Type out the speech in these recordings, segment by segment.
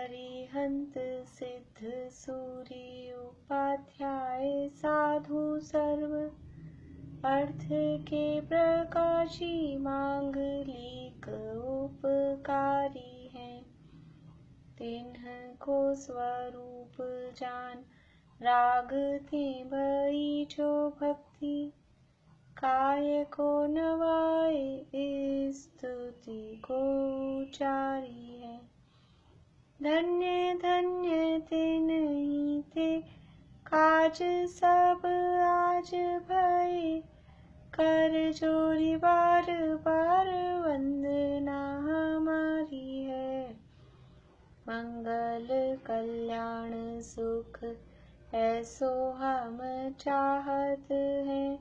अरिहंत सिद्ध सूर्य उपाध्याय साधु सर्व अर्थ के प्रकाशी मांगलिक उपकारी हैं। तिन्ह को स्वरूप जान राग थे भई जो भक्ति काय को नवाए स्तुति को उचारी है। धन्य धन्य तिन्हीं थे काज सब आज भय कर जोरी बार बार वंदना हमारी है। मंगल कल्याण सुख ऐसो हम चाहत हैं।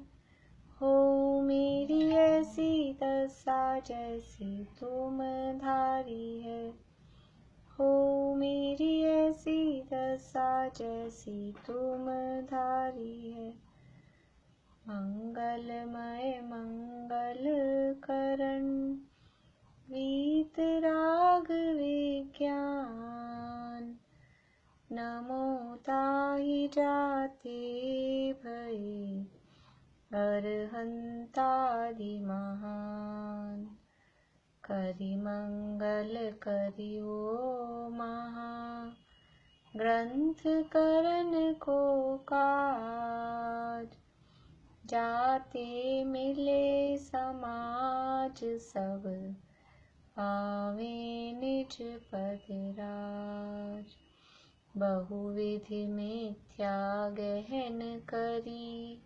हो मेरी ऐसी दशा जैसी तुम धारी है। हो मेरी ऐसी दशा जैसी तुम धारी है। मंगलमय मंगल करण वीत राग विज्ञान नमो ताहि जाते भई अरहंतादि महान। करि मंगल करियो महा ग्रंथ करन को काज। जाते मिले समाज सब पावे निज पद राज। बहुविधि में त्याग गहन करी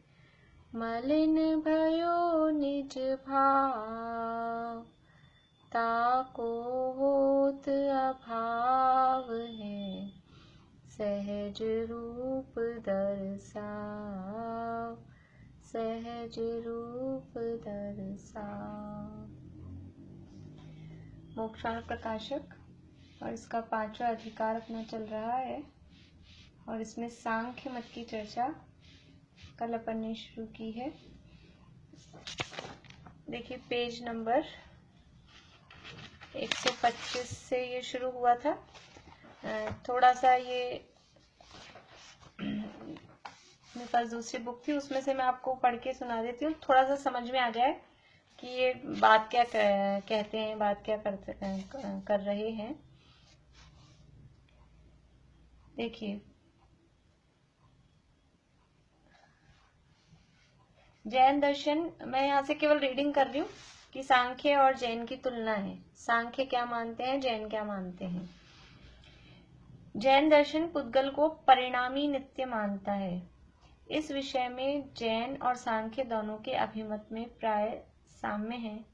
मलिन भयो निज भाव। ताको होत अभाव है सहज रूप दर्शाव। सहज रूप दर्शाव। मोक्षार्थ प्रकाशक और इसका 5वां अधिकार अपना चल रहा है और इसमें सांख्य मत की चर्चा कल अपन ने शुरू की है। देखिए पेज नंबर 125 से ये शुरू हुआ था। थोड़ा सा ये मेरे पास दूसरी बुक थी उसमें से मैं आपको पढ़ के सुना देती हूँ, थोड़ा सा समझ में आ जाए कि ये बात क्या कहते हैं, बात क्या कर रहे हैं। देखिए जैन दर्शन, मैं यहाँ से केवल रीडिंग कर रही हूँ कि सांख्य और जैन की तुलना है। सांख्य क्या मानते हैं, जैन क्या मानते हैं। जैन दर्शन पुद्गल को परिणामी नित्य मानता है। इस विषय में जैन और सांख्य दोनों के अभिमत में प्राय साम्य है।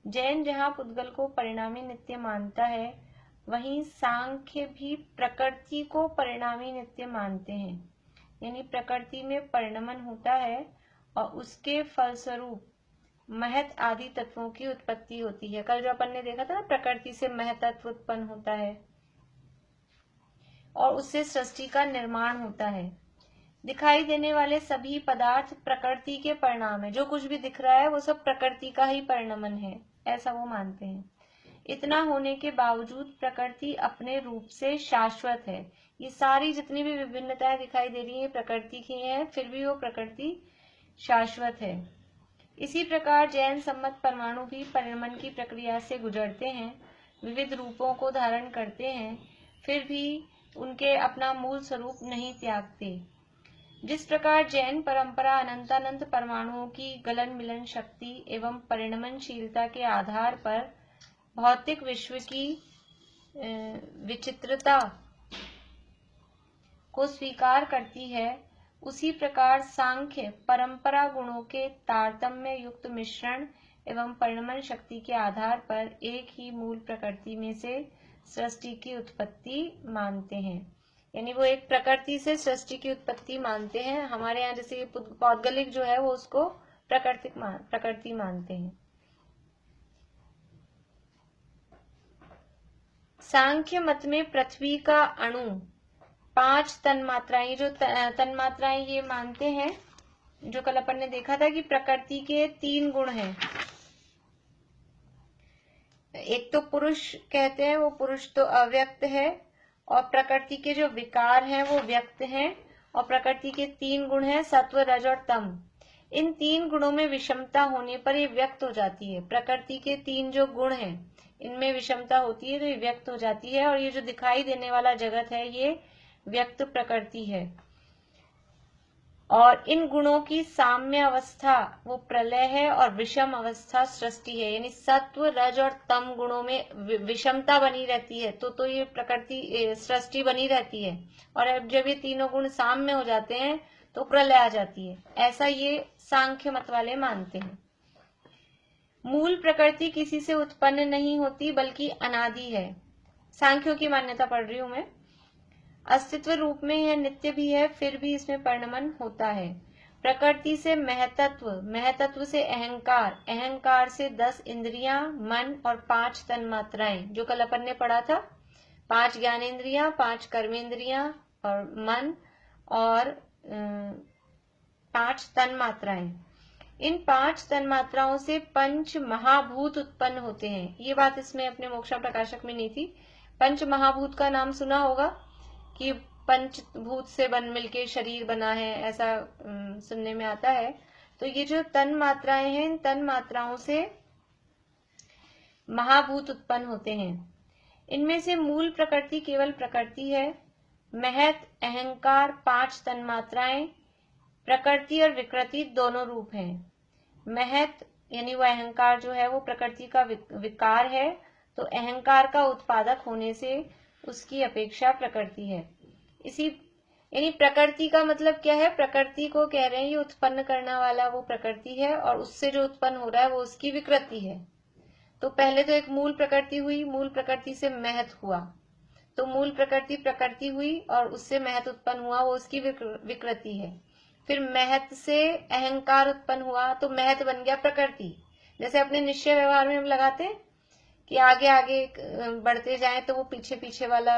जैन जहाँ पुद्गल को परिणामी नित्य मानता है, वहीं सांख्य भी प्रकृति को परिणामी नित्य मानते हैं। यानी प्रकृति में परिणमन होता है और उसके फलस्वरूप महत आदि तत्वों की उत्पत्ति होती है। कल जो अपन ने देखा था ना, प्रकृति से महत तत्व उत्पन्न होता है और उससे सृष्टि का निर्माण होता है। दिखाई देने वाले सभी पदार्थ प्रकृति के परिणाम है। जो कुछ भी दिख रहा है वो सब प्रकृति का ही परिणमन है, ऐसा वो मानते हैं। इतना होने के बावजूद प्रकृति अपने रूप से शाश्वत है। ये सारी जितनी भी विभिन्नताएं दिखाई दे रही है प्रकृति की है, फिर भी वो प्रकृति शाश्वत है। इसी प्रकार जैन सम्मत परमाणु भी परिणमन की प्रक्रिया से गुजरते हैं, विविध रूपों को धारण करते हैं, फिर भी उनके अपना मूल स्वरूप नहीं त्यागते। जिस प्रकार जैन परंपरा अनंतानंत परमाणुओं की गलन मिलन शक्ति एवं परिणमनशीलता के आधार पर भौतिक विश्व की विचित्रता को स्वीकार करती है, उसी प्रकार सांख्य परंपरा गुणों के तारतम्य युक्त मिश्रण एवं परिणमन शक्ति के आधार पर एक ही मूल प्रकृति में से सृष्टि की उत्पत्ति मानते हैं। यानी वो एक प्रकृति से सृष्टि की उत्पत्ति मानते हैं। हमारे यहाँ जैसे पौद्गलिक जो है वो उसको प्रकृति मानते हैं। सांख्य मत में पृथ्वी का अणु 5 तन्मात्राएं, जो तन्मात्राएं ये मानते हैं, जो कल अपन ने देखा था कि प्रकृति के 3 गुण हैं। एक तो पुरुष कहते हैं, वो पुरुष तो अव्यक्त है और प्रकृति के जो विकार हैं वो व्यक्त हैं, और प्रकृति के 3 गुण हैं, सत्व, रज और तम। इन 3 गुणों में विषमता होने पर ये व्यक्त हो जाती है। प्रकृति के 3 जो गुण हैं इनमें विषमता होती है तो ये व्यक्त हो जाती है, और ये जो दिखाई देने वाला जगत है ये व्यक्त प्रकृति है। और इन गुणों की साम्य अवस्था वो प्रलय है, और विषम अवस्था सृष्टि है। यानी सत्व, रज और तम गुणों में विषमता बनी रहती है तो ये प्रकृति सृष्टि बनी रहती है। और अब जब ये तीनों गुण साम्य हो जाते हैं तो प्रलय आ जाती है। ऐसा ये सांख्य मत वाले मानते हैं। मूल प्रकृति किसी से उत्पन्न नहीं होती बल्कि अनादि है। सांख्यों की मान्यता पढ़ रही हूं मैं। अस्तित्व रूप में यह नित्य भी है, फिर भी इसमें परिणमन होता है। प्रकृति से महतत्व, महतत्व से अहंकार, अहंकार से 10 इंद्रियां, मन और 5 तन्मात्राएं, जो कल अपन ने पढ़ा था। 5 ज्ञानेंद्रियां, 5 कर्मेंद्रियां और मन, और 5 तन्मात्राएं। इन 5 तन्मात्राओं से 5 महाभूत उत्पन्न होते हैं। ये बात इसमें अपने मोक्षा प्रकाशक में नहीं थी। 5 महाभूत का नाम सुना होगा कि पंचभूत से बन मिलके शरीर बना है, ऐसा सुनने में आता है। तो ये जो तन मात्राएं हैं, इन तन मात्राओं से महाभूत उत्पन्न होते हैं। इनमें से मूल प्रकृति केवल प्रकृति है। महत, अहंकार, 5 तन मात्राएं, प्रकृति और विकृति दोनों रूप हैं। महत यानी वो अहंकार जो है वो प्रकृति का विकार है, तो अहंकार का उत्पादक होने से उसकी अपेक्षा प्रकृति है। इसी यानी प्रकृति का मतलब क्या है? प्रकृति को कह रहे हैं ये उत्पन्न करने वाला वो प्रकृति है, और उससे जो उत्पन्न हो रहा है वो उसकी विकृति है। तो पहले तो एक मूल प्रकृति हुई, मूल प्रकृति से महत हुआ, तो मूल प्रकृति प्रकृति हुई और उससे महत उत्पन्न हुआ, वो उसकी विकृति है। फिर महत से अहंकार उत्पन्न हुआ तो महत बन गया प्रकृति। जैसे अपने निश्चय व्यवहार में हम लगाते हैं कि आगे आगे बढ़ते जाएं तो वो पीछे पीछे वाला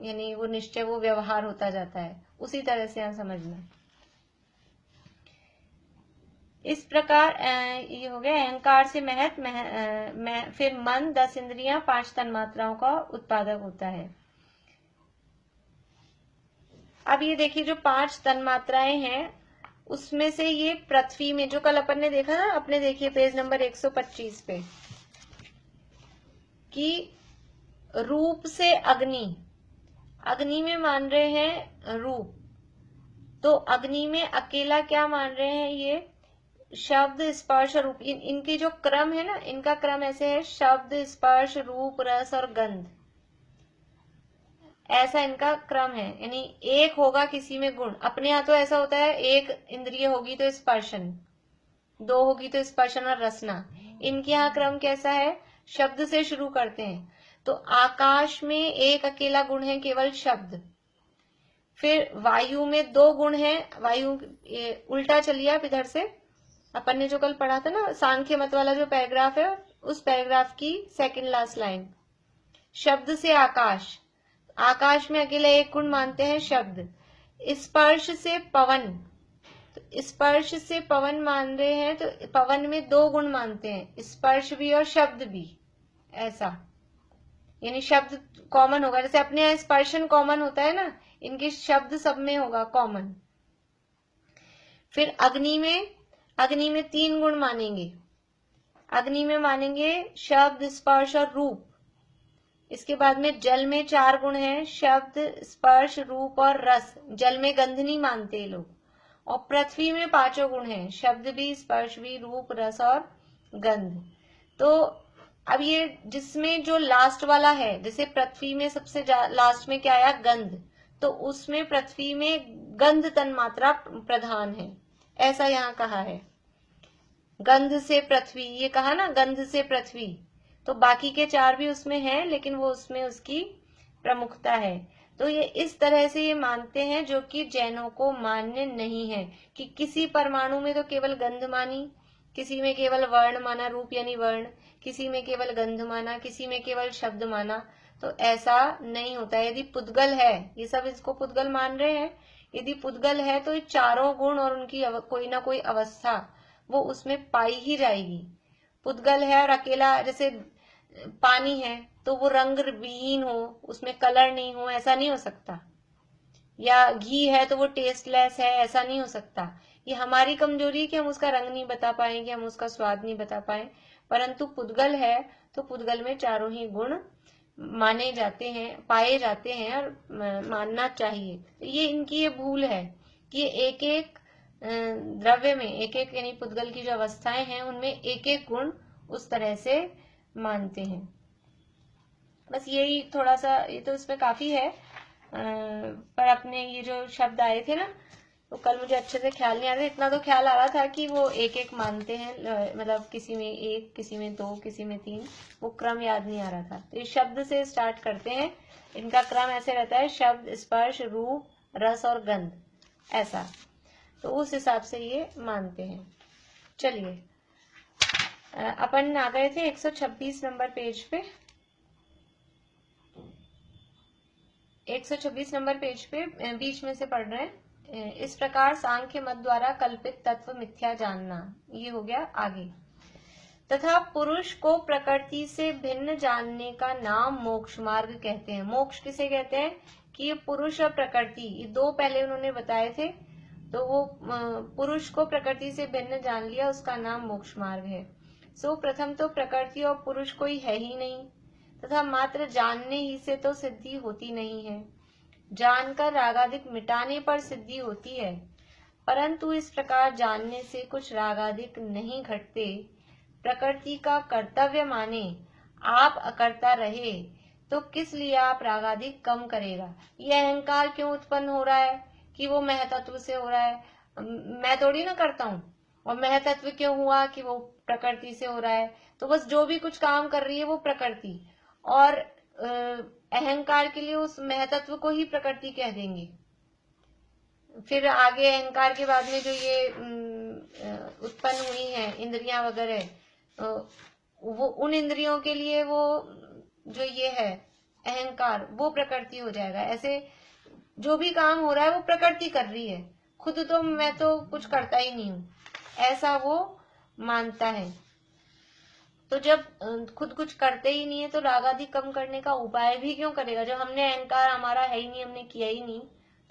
यानी वो निश्चय वो व्यवहार होता जाता है। उसी तरह से यहाँ समझना। इस प्रकार ये हो गया अहंकार से महत, फिर मन, 10 इंद्रियां, 5 तन्मात्राओं का उत्पादक होता है। अब ये देखिए जो 5 तन्मात्राएं हैं उसमें से ये पृथ्वी में, जो कल अपन ने देखा ना, अपने देखिए पेज नंबर 125 पे, कि रूप से अग्नि, अग्नि में मान रहे हैं रूप, तो अग्नि में अकेला क्या मान रहे हैं? ये शब्द, स्पर्श, रूप। इनके जो क्रम है ना, इनका क्रम ऐसे है, शब्द, स्पर्श, रूप, रस और गंध, ऐसा इनका क्रम है। यानी एक होगा किसी में गुण। अपने यहाँ तो ऐसा होता है, एक इंद्रिय होगी तो स्पर्शन, 2 होगी तो स्पर्शन और रसना। इनके यहाँ क्रम कैसा है? शब्द से शुरू करते हैं। तो आकाश में एक अकेला गुण है, केवल शब्द। फिर वायु में 2 गुण है, वायु उल्टा चलिए आप इधर से, अपन ने जो कल पढ़ा था ना सांख्य मत वाला जो पैराग्राफ है, उस पैराग्राफ की सेकंड लास्ट लाइन, शब्द से आकाश, आकाश में अकेला एक गुण मानते हैं शब्द। स्पर्श से पवन, तो स्पर्श से पवन मान रहे हैं, तो पवन में 2 गुण मानते हैं, स्पर्श भी और शब्द भी। ऐसा यानी शब्द कॉमन होगा, जैसे अपने यहाँ स्पर्शन कॉमन होता है ना, इनके शब्द सब में होगा कॉमन। फिर अग्नि में 3 गुण मानेंगे। अग्नि में मानेंगे शब्द, स्पर्श और रूप। इसके बाद में जल में 4 गुण हैं, शब्द, स्पर्श, रूप और रस। जल में गंध नहीं मानते ये लोग। और पृथ्वी में 5 गुण हैं, शब्द भी, स्पर्श भी, रूप, रस और गंध। तो अब ये जिसमें जो लास्ट वाला है, जैसे पृथ्वी में सबसे लास्ट में क्या आया? गंध। तो उसमें पृथ्वी में गंध तन्मात्रा प्रधान है, ऐसा यहाँ कहा है। गंध से पृथ्वी, ये कहा ना, गंध से पृथ्वी। तो बाकी के 4 भी उसमें हैं, लेकिन वो उसमें उसकी प्रमुखता है। तो ये इस तरह से ये मानते हैं, जो कि जैनों को मान्य नहीं है, कि किसी परमाणु में तो केवल गंध मानी, किसी में केवल वर्ण माना, रूप यानी वर्ण, किसी में केवल गंध माना, किसी में केवल शब्द माना। तो ऐसा नहीं होता है। यदि पुद्गल है, ये सब इसको पुद्गल मान रहे हैं, यदि पुद्गल है तो ये 4 गुण और उनकी कोई ना कोई अवस्था वो उसमें पाई ही जाएगी। पुद्गल है और अकेला, जैसे पानी है तो वो रंग विहीन हो, उसमें कलर नहीं हो, ऐसा नहीं हो सकता। या घी है तो वो टेस्टलेस है, ऐसा नहीं हो सकता। ये हमारी कमजोरी है कि हम उसका रंग नहीं बता पाए, कि हम उसका स्वाद नहीं बता पाए। परंतु पुद्गल है तो पुद्गल में चारों ही गुण माने जाते हैं, पाए जाते हैं और मानना चाहिए। तो ये इनकी ये भूल है कि एक एक द्रव्य में एक एक यानी पुद्गल की जो अवस्थाएं हैं उनमें एक एक गुण उस तरह से मानते हैं। बस यही थोड़ा सा, ये तो इसमें काफी है, पर अपने ये जो शब्द आए थे ना, तो कल मुझे अच्छे से ख्याल नहीं आ रहा, इतना तो ख्याल आ रहा था कि वो एक एक मानते हैं, मतलब किसी में एक, किसी में दो, किसी में तीन, वो क्रम याद नहीं आ रहा था। तो इस शब्द से स्टार्ट करते हैं, इनका क्रम ऐसे रहता है, शब्द, स्पर्श, रूप, रस और गंध, ऐसा। तो उस हिसाब से ये मानते हैं। चलिए अपन आ गए थे 126 नंबर पेज पे। 126 नंबर पेज पे बीच में से पढ़ रहे हैं। इस प्रकार सांख्य मत द्वारा कल्पित तत्व मिथ्या जानना, ये हो गया आगे। तथा पुरुष को प्रकृति से भिन्न जानने का नाम मोक्ष मार्ग कहते हैं। मोक्ष किसे कहते हैं कि ये पुरुष और प्रकृति, ये दो पहले उन्होंने बताए थे, तो वो पुरुष को प्रकृति से भिन्न जान लिया, उसका नाम मोक्ष मार्ग है। सो प्रथम तो प्रकृति और पुरुष कोई है ही नहीं, तथा मात्र जानने ही से तो सिद्धि होती नहीं है। जानकर रागादिक मिटाने पर सिद्धि होती है, परंतु इस प्रकार जानने से कुछ रागादिक नहीं घटते। प्रकृति का कर्तव्य माने आप अकर्ता रहे तो किस लिए आप रागादिक कम करेगा। ये अहंकार क्यों उत्पन्न हो रहा है कि वो महतत्व से हो रहा है, मैं थोड़ी ना करता हूँ। और महतत्व क्यों हुआ कि वो प्रकृति से हो रहा है, तो बस जो भी कुछ काम कर रही है वो प्रकृति, और अहंकार के लिए उस महतत्व को ही प्रकृति कह देंगे। फिर आगे अहंकार के बाद में जो ये उत्पन्न हुई है इंद्रियां वगैरह, वो उन इंद्रियों के लिए वो जो ये है अहंकार, वो प्रकृति हो जाएगा। ऐसे जो भी काम हो रहा है वो प्रकृति कर रही है, खुद तो मैं तो कुछ करता ही नहीं हूँ, ऐसा वो मानता है। तो जब खुद कुछ करते ही नहीं है तो राग आदि कम करने का उपाय भी क्यों करेगा। जब हमने अहंकार हमारा है ही नहीं, हमने किया ही नहीं,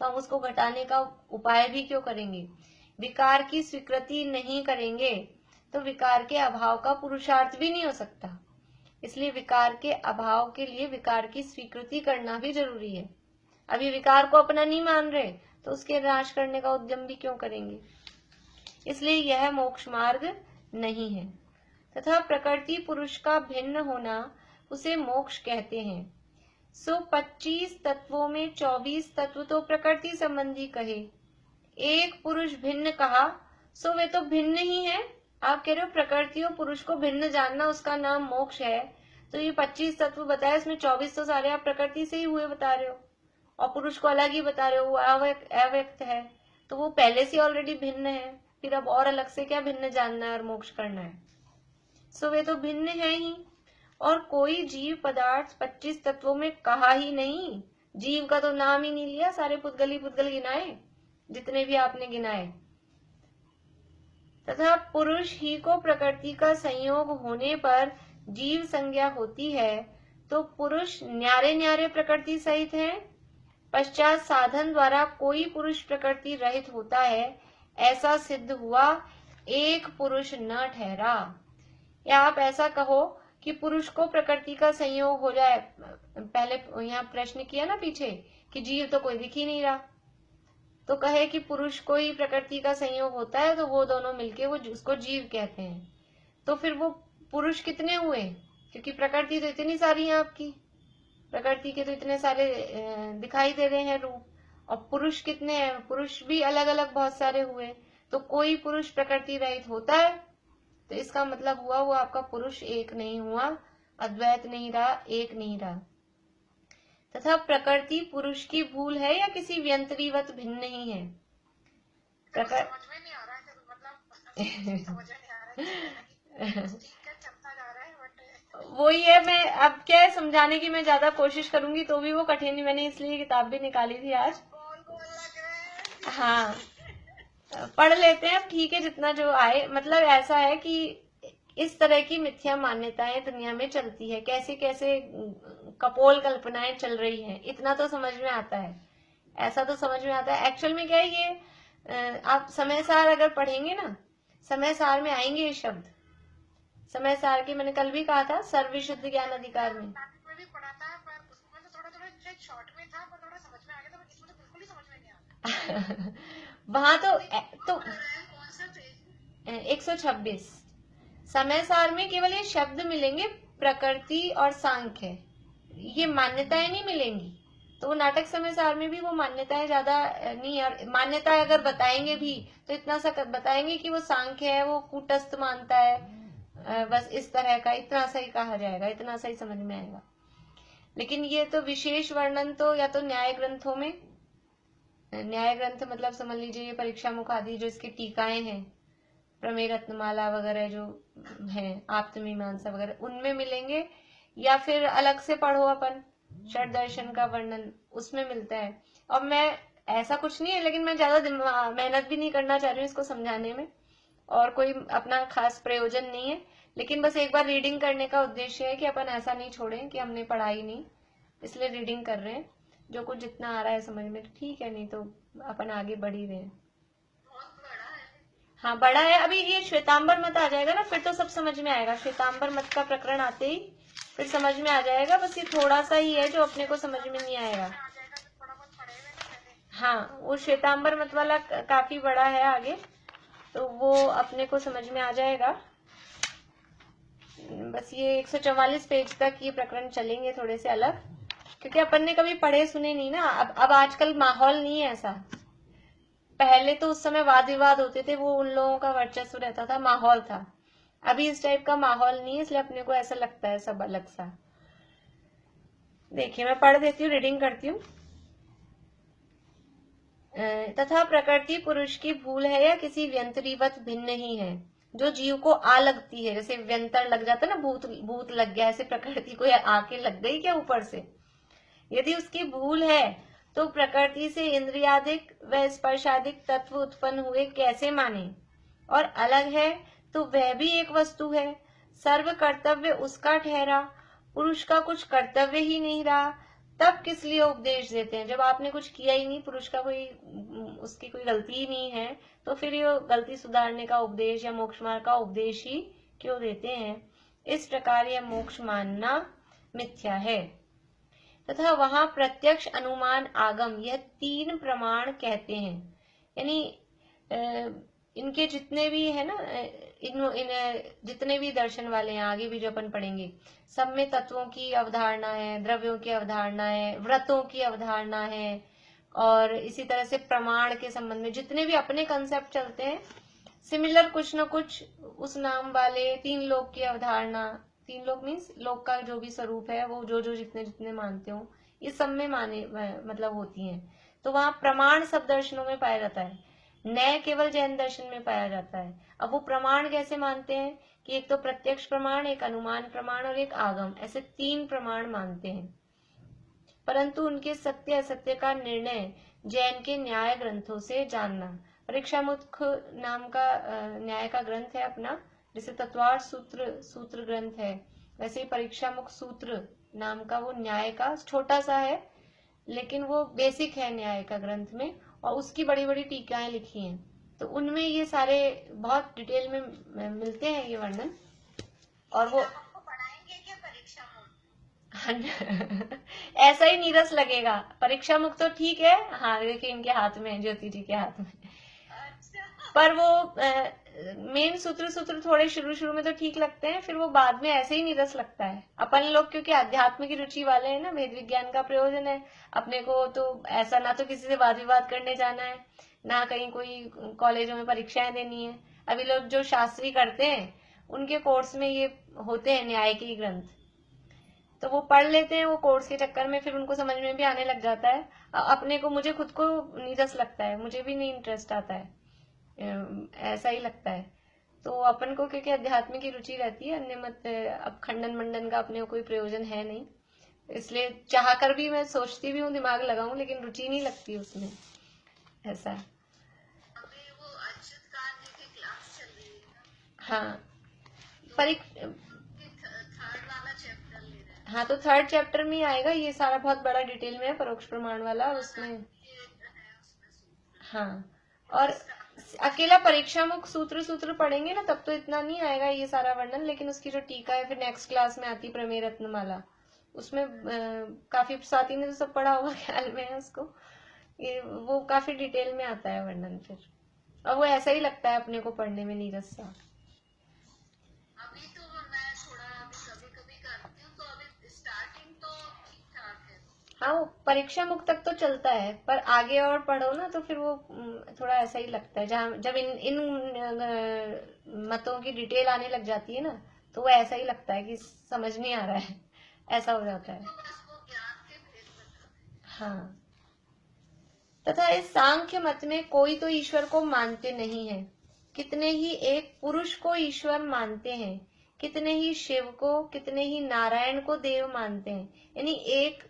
तो हम उसको घटाने का उपाय भी क्यों करेंगे। विकार की स्वीकृति नहीं करेंगे तो विकार के अभाव का पुरुषार्थ भी नहीं हो सकता। इसलिए विकार के अभाव के लिए विकार की स्वीकृति करना भी जरूरी है। अभी विकार को अपना नहीं मान रहे तो उसके नाश करने का उद्यम भी क्यों करेंगे। इसलिए यह मोक्ष मार्ग नहीं है। तथा प्रकृति पुरुष का भिन्न होना उसे मोक्ष कहते हैं। सो 25 तत्वों में 24 तत्व तो प्रकृति संबंधी कहे, एक पुरुष भिन्न कहा, सो वे तो भिन्न ही है। आप कह रहे हो प्रकृति और पुरुष को भिन्न जानना उसका नाम मोक्ष है, तो ये 25 तत्व बताए, इसमें 24 तो सारे आप प्रकृति से ही हुए बता रहे हो, और पुरुष को अलग ही बता रहे हो, वो अव्यक्त है, तो वो पहले से ऑलरेडी भिन्न है, फिर अब और अलग से क्या भिन्न जानना है और मोक्ष करना है। सो वे तो भिन्न है ही, और कोई जीव पदार्थ 25 तत्वों में कहा ही नहीं। जीव का तो नाम ही नहीं लिया, सारे पुद्गल गिनाए जितने भी आपने गिनाए। तथा पुरुष ही को प्रकृति का संयोग होने पर जीव संज्ञा होती है, तो पुरुष न्यारे न्यारे प्रकृति सहित है। पश्चात साधन द्वारा कोई पुरुष प्रकृति रहित होता है, ऐसा सिद्ध हुआ, एक पुरुष न ठहरा। या आप ऐसा कहो कि पुरुष को प्रकृति का संयोग हो जाए, पहले यहाँ प्रश्न किया ना पीछे कि जीव तो कोई दिख ही नहीं रहा, तो कहे कि पुरुष को ही प्रकृति का संयोग होता है, तो वो दोनों मिलके वो उसको जीव कहते हैं। तो फिर वो पुरुष कितने हुए, क्योंकि प्रकृति तो इतनी सारी है आपकी, प्रकृति के तो इतने सारे दिखाई दे रहे हैं रूप, और पुरुष कितने हैं, पुरुष भी अलग अलग बहुत सारे हुए, तो कोई पुरुष प्रकृति रहित होता है, तो इसका मतलब हुआ वो आपका पुरुष एक नहीं हुआ, अद्वैत नहीं रहा, एक नहीं रहा। तथा प्रकृति पुरुष की भूल है या किसी व्यंतरीवत भिन्न नहीं है। वही है, मैं अब क्या है समझाने की मैं ज्यादा कोशिश करूंगी तो भी वो कठिन, मैंने इसलिए किताब भी निकाली थी आज। हाँ, पढ़ लेते हैं अब, ठीक है जितना जो आए। मतलब ऐसा है कि इस तरह की मिथ्या मान्यताएं दुनिया में चलती है, कैसे कैसे कपोल कल्पनाएं चल रही हैं, इतना तो समझ में आता है, ऐसा तो समझ में आता है। एक्चुअल में क्या है ये, आप समय सार अगर पढ़ेंगे ना, समय सार में आएंगे ये शब्द। समय सार के मैंने कल भी कहा था सर्वविशुद्ध ज्ञान अधिकार में भी पढ़ा था, पर उसमें तो थोड़ा थोड़ा शॉर्ट में था, पर थोड़ा समझ में आ गया था, इसमें तो बिल्कुल ही समझ में नहीं आता। वहां तो कौन सा पेज? 126 समय सार में केवल ये शब्द मिलेंगे, प्रकृति और सांख्य, ये मान्यताएं नहीं मिलेंगी। तो वो नाटक समय सार में भी वो मान्यताएं ज्यादा नहीं, और मान्यताएं अगर बताएंगे भी तो इतना सा बताएंगे कि वो सांख्य है, वो कूटस्थ मानता है, बस इस तरह का, इतना सा ही कहा जाएगा, इतना सा ही समझ में आएगा। लेकिन ये तो विशेष वर्णन तो या तो न्याय ग्रंथों में, न्याय ग्रंथ मतलब समझ लीजिए ये परीक्षा मुख आदि जो इसकी टीकाएं हैं, प्रमेय रत्नमाला वगैरह जो है, आप्तमीमांसा वगैरह, उनमें मिलेंगे, या फिर अलग से पढ़ो अपन षड दर्शन का वर्णन, उसमें मिलता है। और मैं, ऐसा कुछ नहीं है, लेकिन मैं ज्यादा मेहनत भी नहीं करना चाह रही हूँ इसको समझाने में, और कोई अपना खास प्रयोजन नहीं है, लेकिन बस एक बार रीडिंग करने का उद्देश्य है कि अपन ऐसा नहीं छोड़ें कि हमने पढ़ा ही नहीं, इसलिए रीडिंग कर रहे हैं। जो कुछ जितना आ रहा है समझ में ठीक है, नहीं तो अपन आगे बढ़ ही रहे हैं। हाँ बड़ा है, अभी ये श्वेतांबर मत आ जाएगा ना, फिर तो सब समझ में आएगा। श्वेतांबर मत का प्रकरण आते ही फिर समझ में आ जाएगा, बस ये थोड़ा सा ही है जो अपने को समझ में नहीं आएगा। हाँ वो श्वेतांबर मत वाला काफी बड़ा है आगे, तो वो अपने को समझ में आ जाएगा। बस ये 144 पेज तक ये प्रकरण चलेंगे थोड़े से अलग, क्योंकि अपन ने कभी पढ़े सुने नहीं ना। अब आजकल माहौल नहीं है ऐसा, पहले तो उस समय वाद विवाद होते थे, वो उन लोगों का वर्चस्व रहता था, माहौल था। अभी इस टाइप का माहौल नहीं है, इसलिए अपने को ऐसा लगता है सब अलग सा। देखिए मैं पढ़ देती हूँ, रीडिंग करती हूँ। तथा प्रकृति पुरुष की भूल है या किसी व्यंतरीवत भिन्न ही है, जो जीव को आ लगती है, जैसे व्यंतर लग जाता है ना, भूत भूत लग गया, ऐसे प्रकृति को आके लग गई क्या ऊपर से। यदि उसकी भूल है तो प्रकृति से इंद्रियादिक व स्पर्शादिक तत्व उत्पन्न हुए कैसे माने, और अलग है तो वह भी एक वस्तु है, सर्व कर्तव्य उसका ठहरा, पुरुष का कुछ कर्तव्य ही नहीं रहा, तब किस लिए उपदेश देते हैं। जब आपने कुछ किया ही नहीं, पुरुष का कोई, उसकी कोई गलती ही नहीं है, तो फिर ये गलती सुधारने का उपदेश या मोक्ष मार्ग का उपदेश ही क्यों देते हैं। इस प्रकार यह मोक्ष मानना मिथ्या है। तथा वहां प्रत्यक्ष अनुमान आगम यह 3 प्रमाण कहते हैं, यानी इनके जितने भी है ना, इन जितने भी दर्शन वाले हैं, आगे भी जो अपन पढ़ेंगे, सब में तत्वों की अवधारणा है, द्रव्यों की अवधारणा है, व्रतों की अवधारणा है, और इसी तरह से प्रमाण के संबंध में जितने भी अपने कंसेप्ट चलते हैं, सिमिलर कुछ न कुछ उस नाम वाले 3 लोक की अवधारणा, 3 लोक मीन्स लोक का जो भी स्वरूप है, वो जो जो जितने जितने मानते हो, ये सब में माने मतलब होती हैं। तो वहां प्रमाण सब दर्शनों में पाया जाता है, न्याय केवल जैन दर्शन में पाया जाता है। अब वो प्रमाण कैसे मानते हैं कि एक तो प्रत्यक्ष प्रमाण, एक अनुमान प्रमाण और एक आगम, ऐसे 3 प्रमाण मानते हैं। परंतु उनके सत्य असत्य का निर्णय जैन के न्याय ग्रंथों से जानना। परीक्षा मुख नाम का न्याय का ग्रंथ है अपना, जैसे तत्वार्थ सूत्र ग्रंथ है, वैसे ही परीक्षा मुख सूत्र नाम का वो न्याय का छोटा सा है, लेकिन वो बेसिक है न्याय का ग्रंथ में, और उसकी बड़ी बड़ी टीकाएं लिखी हैं, तो उनमें ये सारे बहुत डिटेल में मिलते हैं ये वर्णन। और वो पढ़ाएंगे क्या परीक्षा में? ऐसा ही नीरस लगेगा। परीक्षा मुक्त तो ठीक है, हाँ देखिए इनके हाथ में, ज्योति जी के हाथ में, पर वो मेन सूत्र थोड़े शुरू में तो ठीक लगते हैं, फिर वो बाद में ऐसे ही नीरस लगता है। अपन लोग क्योंकि अध्यात्म की रुचि वाले हैं ना, वेद विज्ञान का प्रयोजन है अपने को, तो ऐसा ना तो किसी से वाद विवाद करने जाना है, ना कहीं कोई कॉलेजों में परीक्षाएं देनी है। अभी लोग जो शास्त्री करते हैं उनके कोर्स में ये होते हैं न्याय के ग्रंथ, तो वो पढ़ लेते हैं वो कोर्स के चक्कर में, फिर उनको समझ में भी आने लग जाता है। अपने को, मुझे खुद को नीरस लगता है, मुझे भी नहीं इंटरेस्ट आता है, ऐसा ही लगता है। तो अपन को क्योंकि अध्यात्म की रुचि रहती है, अन्य मत अब खंडन मंडन का अपने को कोई प्रयोजन है नहीं, इसलिए चाह कर भी मैं सोचती भी हूँ दिमाग लगाऊं, लेकिन रुचि नहीं लगती उसमें, ऐसा। अभी वो अच्युत कार्य की क्लास चल रही है ना, हाँ थर्ड वाला चैप्टर ले रहे हैं। हाँ, तो थर्ड चैप्टर में ही आएगा ये सारा, बहुत बड़ा डिटेल में है परोक्ष प्रमाण वाला उसमें। ये है उसमें सूत्र। हाँ, और अकेला परीक्षा मुख सूत्र पढ़ेंगे ना तब तो इतना नहीं आएगा ये सारा वर्णन, लेकिन उसकी जो टीका है फिर नेक्स्ट क्लास में आती प्रमेय रत्नमाला, उसमें काफी, स्वाति ने तो सब पढ़ा होगा ख्याल में है उसको, ये वो काफी डिटेल में आता है वर्णन फिर, और वो ऐसा ही लगता है अपने को पढ़ने में नीरस सा। अभी तो मैं थोड़ा अभी कभी कभी करती हूँ, तो अभी स्टार्टिंग तो ठीक ठाक है। हाँ, वो परीक्षा मुख तक तो चलता है, पर आगे और पढ़ो ना तो फिर वो थोड़ा ऐसा ही लगता है, जहाँ जब इन मतों की डिटेल आने लग जाती है ना तो वो ऐसा ही लगता है कि समझ नहीं आ रहा है, ऐसा हो जाता है। तो बस वो ज्ञान के भेद बता दें। हाँ, तथा इस सांख्य मत में कोई तो ईश्वर को मानते नहीं है, कितने ही एक पुरुष को ईश्वर मानते हैं, कितने ही शिव को, कितने ही नारायण को देव मानते हैं। यानी एक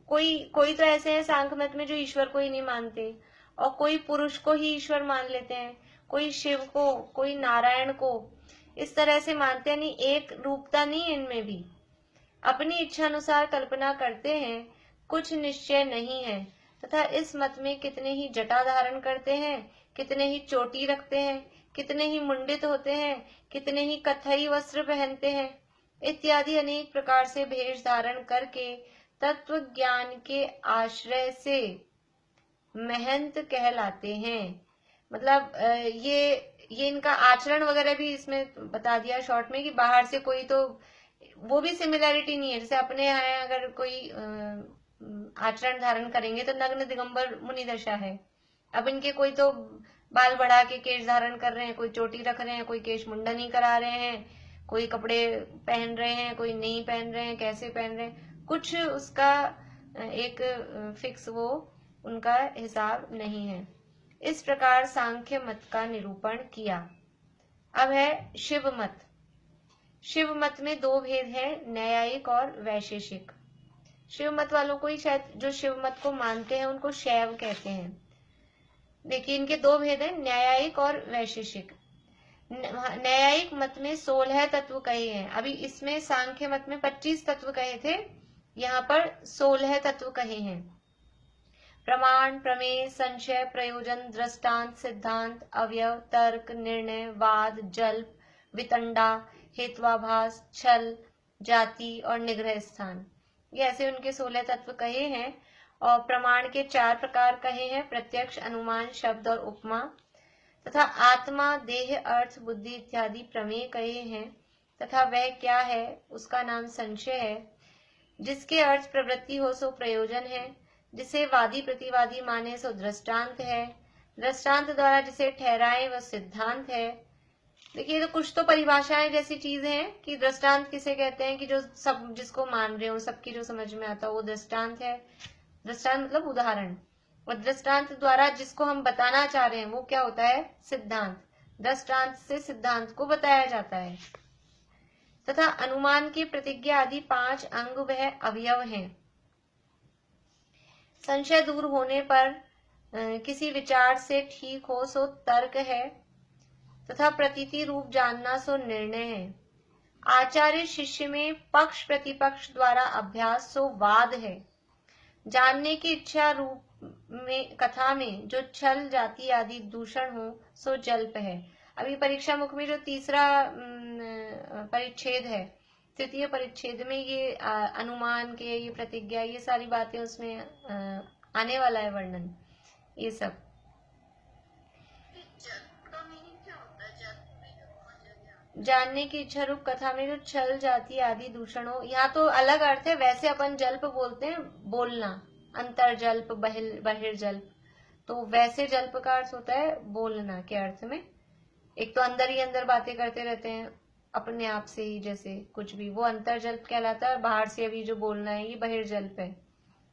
कोई तो ऐसे है सांख्य मत में जो ईश्वर को ही नहीं मानते, और कोई पुरुष को ही ईश्वर मान लेते हैं, कोई शिव को, कोई नारायण को, इस तरह से मानते हैं। नहीं, एक रूपता नहीं इनमें भी, अपनी इच्छा अनुसार कल्पना करते हैं, कुछ निश्चय नहीं है। तथा इस मत में कितने ही जटा धारण करते हैं, कितने ही चोटी रखते हैं, कितने ही मुंडित होते हैं, कितने ही कथई वस्त्र पहनते हैं, इत्यादि अनेक प्रकार से भेष धारण करके तत्व ज्ञान के आश्रय से महंत कहलाते हैं। मतलब ये इनका आचरण वगैरह भी इसमें बता दिया शॉर्ट में, कि बाहर से कोई तो वो भी सिमिलैरिटी नहीं है, जैसे अपने यहाँ अगर कोई आचरण धारण करेंगे तो नग्न दिगंबर मुनि दशा है, अब इनके कोई तो बाल बढ़ा के केश धारण कर रहे हैं, कोई चोटी रख रहे हैं, कोई केश मुंडन ही करा रहे हैं, कोई कपड़े पहन रहे हैं, कोई नहीं पहन रहे हैं, कैसे पहन रहे हैं, कुछ उसका एक फिक्स वो उनका हिसाब नहीं है। इस प्रकार सांख्य मत का निरूपण किया। अब है शिव मत। शिव मत में दो भेद है, न्यायिक और वैशेषिक। शिव मत वालों को ही शायद, जो शिव मत को मानते हैं उनको शैव कहते हैं। देखिए इनके दो भेद हैं, न्यायिक और वैशेषिक। न्यायिक मत में 16 तत्व कहे हैं, अभी इसमें सांख्य मत में 25 तत्व कहे थे, यहाँ पर 16 तत्व कहे हैं। प्रमाण, प्रमेय, संशय, प्रयोजन, दृष्टांत, सिद्धांत, अवयव, तर्क, निर्णय, वाद, जल्प, वितंडा, हेत्वाभास, छल, जाति और निग्रह स्थान, ये ऐसे उनके 16 तत्व कहे हैं। और प्रमाण के 4 प्रकार कहे हैं, प्रत्यक्ष, अनुमान, शब्द और उपमा। तथा आत्मा, देह, अर्थ, बुद्धि इत्यादि प्रमेय कहे हैं। तथा वह क्या है उसका नाम संशय है। जिसके अर्थ प्रवृत्ति हो सो प्रयोजन है, जिसे वादी प्रतिवादी माने सो दृष्टांत है, दृष्टांत द्वारा जिसे ठहराए वह सिद्धांत है। देखिए तो कुछ तो परिभाषाएं जैसी चीजें हैं कि दृष्टांत किसे कहते हैं, कि जो सब जिसको मान रहे हो, सबकी जो समझ में आता हो वो दृष्टांत है। दृष्टांत मतलब उदाहरण, और दृष्टांत द्वारा जिसको हम बताना चाह रहे हैं वो क्या होता है, सिद्धांत। दृष्टांत से सिद्धांत को बताया जाता है। तथा अनुमान की प्रतिज्ञा आदि 5 अंग वह अवयव हैं। संशय दूर होने पर किसी विचार से ठीक हो सो तर्क है, तथा प्रतीति रूप जानना सो निर्णय है। आचार्य शिष्य में पक्ष प्रतिपक्ष द्वारा अभ्यास सो वाद है। जानने की इच्छा रूप में कथा में जो छल, जाति आदि दूषण हो सो जल्प है। अभी परीक्षा मुख में जो तीसरा परिच्छेद है, तृतीय परिच्छेद में ये अनुमान के, ये प्रतिज्ञा, ये सारी बातें उसमें आने वाला है वर्णन, ये सब। जानने की इच्छा रूप कथा में जो छल, जाति आदि दूषण हो, यहाँ तो अलग अर्थ है, वैसे अपन जल्प बोलते हैं, बोलना, अंतर्जल्प, बहिर्जल्प, तो वैसे जल्प का अर्थ होता है बोलना के अर्थ में। एक तो अंदर ही अंदर बातें करते रहते हैं अपने आप से ही, जैसे कुछ भी, वो अंतर्जल्प कहलाता है, और बाहर से अभी जो बोलना है ये बहिर्जल्प है।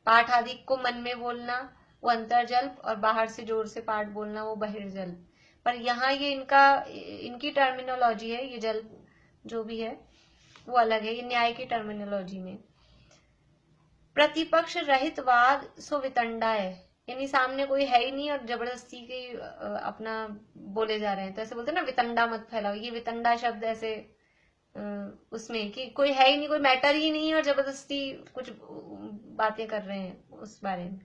पाठ आदि को मन में बोलना वो अंतर्जल्प, और बाहर से जोर से पाठ बोलना वो बहिर्जल्प। पर यहाँ ये इनकी टर्मिनोलॉजी है, ये जल्प जो भी है वो अलग है, ये न्याय की टर्मिनोलॉजी में। प्रतिपक्ष रहित वाद सो वितंडा है, यानी सामने कोई है ही नहीं और जबरदस्ती के अपना बोले जा रहे हैं, तो ऐसे बोलते हैं ना, वितंडा मत फैलाओ, ये वितंडा शब्द ऐसे उसमें कि कोई है ही नहीं, कोई मैटर ही नहीं है, और जबरदस्ती कुछ बातें कर रहे हैं उस बारे में।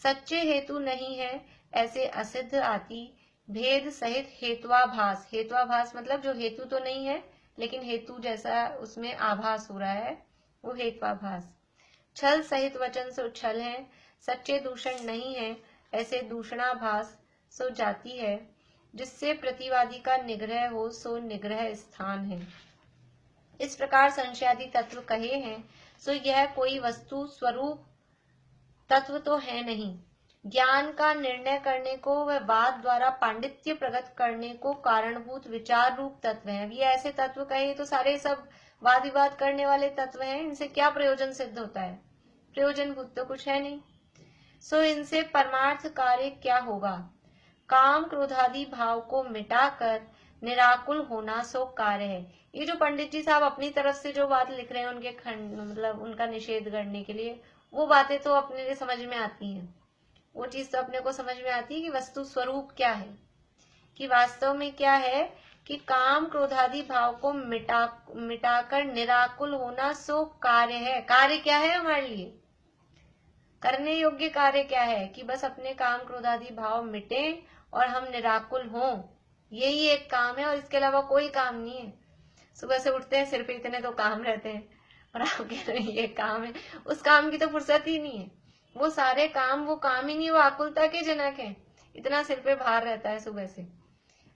सच्चे हेतु नहीं है ऐसे असिद्ध आती, भेद सहित हेत्वाभास। हेत्वाभास मतलब जो हेतु तो नहीं है लेकिन हेतु जैसा उसमें आभास हो रहा है, वो हेत्वाभास। छल सहित वचन सो छल है, सच्चे दूषण नहीं है ऐसे दूषणाभास सो जाती है, जिससे प्रतिवादी का निग्रह हो सो निग्रह स्थान है। इस प्रकार संशयादि तत्व कहे हैं, सो यह कोई वस्तु स्वरूप तत्व तो है नहीं। ज्ञान का निर्णय करने को व वाद द्वारा पांडित्य प्रकट करने को कारणभूत विचार रूप तत्व है। अब ये ऐसे तत्व कहे तो सारे सब वाद विवाद करने वाले तत्व हैं, इनसे क्या प्रयोजन सिद्ध होता है? प्रयोजन भूत तो कुछ है नहीं। सो इनसे परमार्थ कार्य क्या होगा? काम क्रोधादि भाव को मिटाकर निराकुल होना सो कार्य है। ये जो पंडित जी साहब अपनी तरफ से जो बात लिख रहे हैं उनके खंड मतलब उनका निषेध करने के लिए, वो बातें तो अपने लिए समझ में आती हैं। वो चीज तो अपने को समझ में आती है कि वस्तु स्वरूप क्या है, कि वास्तव में क्या है, कि काम क्रोधादि भाव को मिटाकर निराकुल होना सो कार्य है। कार्य क्या है हमारे लिए? करने योग्य कार्य क्या है? कि बस अपने काम क्रोधादि भाव मिटे और हम निराकुल हों, यही एक काम है और इसके अलावा कोई काम नहीं है। सुबह से उठते हैं, सिर पे इतने तो काम रहते हैं और आप कह रहे हैं ये काम है, उस काम की तो फुर्सत ही नहीं है। वो सारे काम वो काम ही नहीं, वो आकुलता के जनक है। इतना सिर पे भार रहता है सुबह से।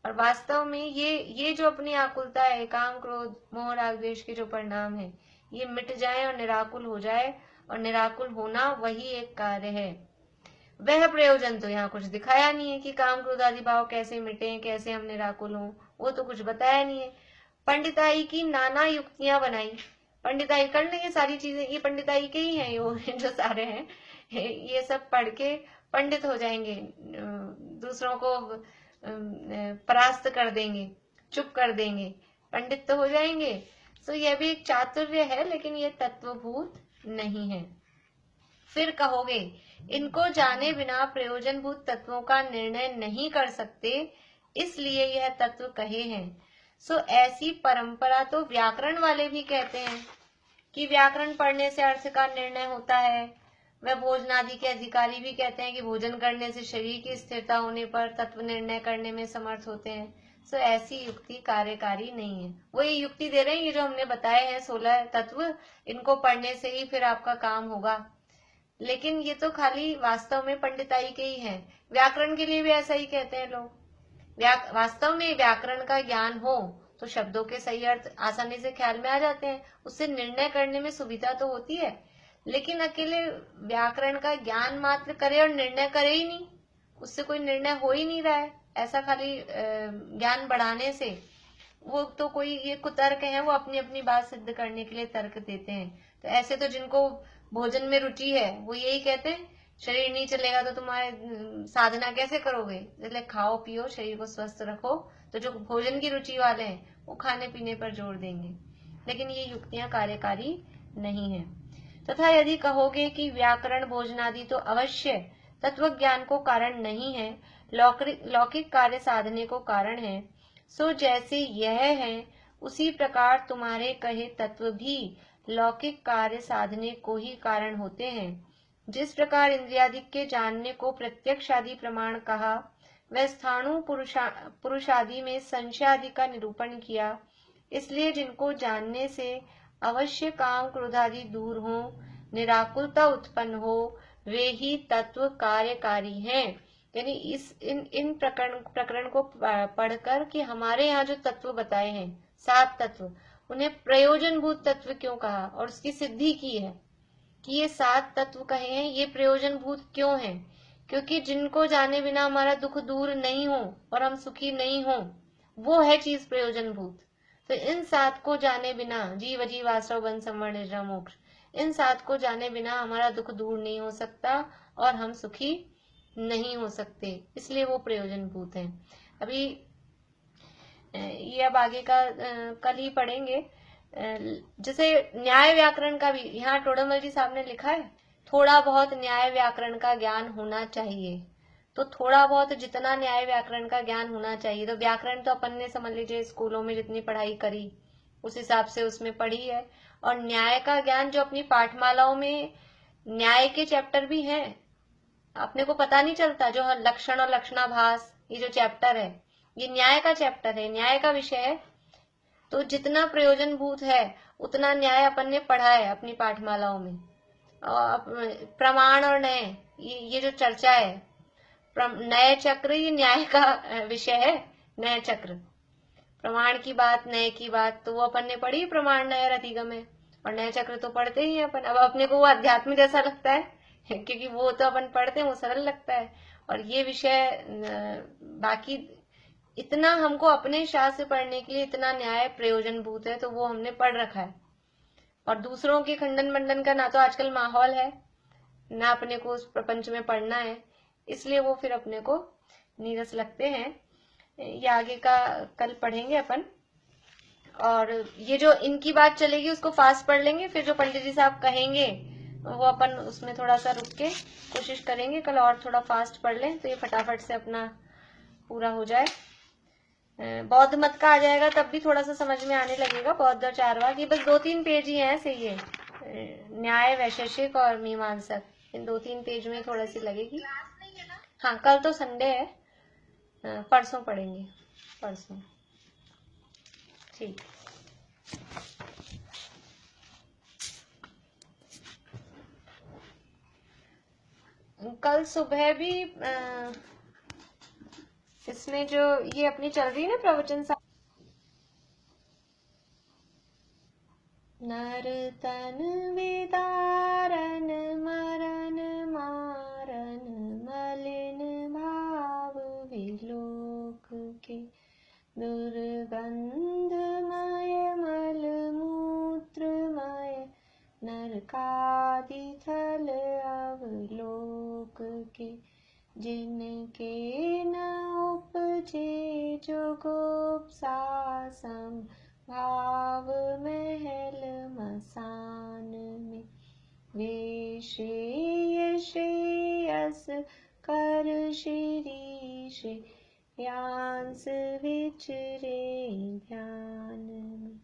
और वास्तव में ये जो अपनी आकुलता है, काम क्रोध मोह राग द्वेष के जो परिणाम है, ये मिट जाए और निराकुल हो जाए, और निराकुल होना वही एक कार्य है। वह प्रयोजन तो यहाँ कुछ दिखाया नहीं है कि काम क्रोध आदि भाव कैसे मिटे, कैसे हम निराकुल हों, वो तो कुछ बताया नहीं है। पंडिताई की नाना युक्तियां बनाई, पंडिताई कर लेंगे सारी चीजें, ये पंडिताई के ही हैं, ये जो सारे हैं ये सब पढ़ के पंडित हो जाएंगे, दूसरों को परास्त कर देंगे, चुप कर देंगे, पंडित तो हो जाएंगे। तो यह भी एक चातुर्य है, लेकिन ये तत्वभूत नहीं है। फिर कहोगे इनको जाने बिना प्रयोजनभूत तत्वों का निर्णय नहीं कर सकते, इसलिए यह तत्व कहे हैं। सो ऐसी परंपरा तो व्याकरण वाले भी कहते हैं कि व्याकरण पढ़ने से अर्थ का निर्णय होता है। वह भोजनादि के अधिकारी भी कहते हैं कि भोजन करने से शरीर की स्थिरता होने पर तत्व निर्णय करने में समर्थ होते हैं। सो ऐसी युक्ति कार्यकारी नहीं है। वो ये युक्ति दे रहे हैं, ये जो हमने बताए हैं 16 तत्व, इनको पढ़ने से ही फिर आपका काम होगा। लेकिन ये तो खाली वास्तव में पंडिताई के ही हैं। व्याकरण के लिए भी ऐसा ही कहते हैं लोग। वास्तव में व्याकरण का ज्ञान हो तो शब्दों के सही अर्थ आसानी से ख्याल में आ जाते हैं, उससे निर्णय करने में सुविधा तो होती है। लेकिन अकेले व्याकरण का ज्ञान मात्र करे और निर्णय करे ही नहीं, उससे कोई निर्णय हो ही नहीं रहा है। ऐसा खाली ज्ञान बढ़ाने से, वो तो कोई ये कुतर्क है, वो अपनी अपनी बात सिद्ध करने के लिए तर्क देते हैं। तो ऐसे तो जिनको भोजन में रुचि है वो यही कहते हैं, शरीर नहीं चलेगा तो तुम्हारे साधना कैसे करोगे, इसलिए खाओ पियो शरीर को स्वस्थ रखो। तो जो भोजन की रुचि वाले हैं वो खाने पीने पर जोर देंगे, लेकिन ये युक्तियां कार्यकारी नहीं है। तथा यदि कहोगे कि व्याकरण भोजनादि तो अवश्य तत्व ज्ञान को कारण नहीं है, लौकिक कार्य साधने को कारण है, सो जैसे यह है उसी प्रकार तुम्हारे कहे तत्व भी लौकिक कार्य साधने को ही कारण होते हैं। जिस प्रकार इंद्रियादि के जानने को प्रत्यक्ष आदि प्रमाण कहा, वह स्थाणु पुरुषादि में संशयादि का निरूपण किया। इसलिए जिनको जानने से अवश्य काम क्रोधादि दूर हो, निराकुलता उत्पन्न हो, वे ही तत्व कार्यकारी हैं। यानी इन प्रकरण को पढ़कर कि हमारे यहाँ जो तत्व बताए हैं 7 तत्व, उन्हें प्रयोजनभूत तत्व क्यों कहा और उसकी सिद्धि की है कि ये 7 तत्व कहे हैं, ये प्रयोजनभूत क्यों हैं? क्योंकि जिनको जाने बिना हमारा दुख दूर नहीं हो और हम सुखी नहीं हो, वो है चीज प्रयोजनभूत। तो इन 7 को जाने बिना, जीव अजीव आश्रव बंध संवर निद्रा मोक्ष, इन 7 को जाने बिना हमारा दुख दूर नहीं हो सकता और हम सुखी नहीं हो सकते, इसलिए वो प्रयोजनभूत हैं। अभी ये अब आगे का कल ही पढ़ेंगे। जैसे न्याय व्याकरण का भी यहाँ टोडरमल जी साहब ने लिखा है, थोड़ा बहुत न्याय व्याकरण का ज्ञान होना चाहिए। तो थोड़ा बहुत जितना न्याय व्याकरण का ज्ञान होना चाहिए, तो व्याकरण तो अपन ने समझ लीजिए स्कूलों में जितनी पढ़ाई करी उस हिसाब से उसमें पढ़ी है। और न्याय का ज्ञान जो अपनी पाठमालाओं में न्याय के चैप्टर भी हैं, अपने को पता नहीं चलता। जो लक्षण और लक्षणाभास ये जो चैप्टर है, ये न्याय का चैप्टर है, न्याय का विषय है। तो जितना प्रयोजनभूत है उतना न्याय अपन ने पढ़ा है अपनी पाठमालाओं में। प्रमाण और नए ये जो चर्चा है, नए चक्र ये न्याय का विषय है। नए चक्र, प्रमाण की बात, नए की बात, तो वो अपन ने पढ़ी प्रमाण नए अधिगम में। और नए चक्र तो पढ़ते ही अपन। अब अपने को वो अध्यात्म जैसा लगता है क्योंकि वो तो अपन पढ़ते हैं, वो सरल लगता है। और ये विषय बाकी इतना हमको अपने शास्त्र पढ़ने के लिए इतना न्याय प्रयोजनभूत है, तो वो हमने पढ़ रखा है। और दूसरों के खंडन मंडन का ना तो आजकल माहौल है, ना अपने को उस प्रपंच में पढ़ना है, इसलिए वो फिर अपने को नीरस लगते हैं। ये आगे का कल पढ़ेंगे अपन। और ये जो इनकी बात चलेगी उसको फास्ट पढ़ लेंगे, फिर जो पंडित जी साहब कहेंगे वो अपन उसमें थोड़ा सा रुक के कोशिश करेंगे कल और थोड़ा फास्ट पढ़ लें, तो ये फटाफट से अपना पूरा हो जाए। बौद्ध मत का आ जाएगा तब भी थोड़ा सा समझ में आने लगेगा। बौद्ध और चारवाक, ये बस 2-3 पेज ही हैं सही है। न्याय, वैशेषिक और मीमांसक, इन 2-3 पेज में थोड़ा सी लगेगी। हाँ, कल तो संडे है, परसों पढ़ेंगे, परसों। ठीक। कल सुबह भी इसमें जो ये अपनी चल रही है ना प्रवचन, नर्तन विदारन मरन मारन मलिन भाव विलोक के, दुर्गंधमय मल मूत्रमय नरकादि थल अवलोक के, जिनके न उपजे जो गोपसासम भाव महल मसान में, वे श्रेयस कर शीरीष यांस विचरे ध्यान में।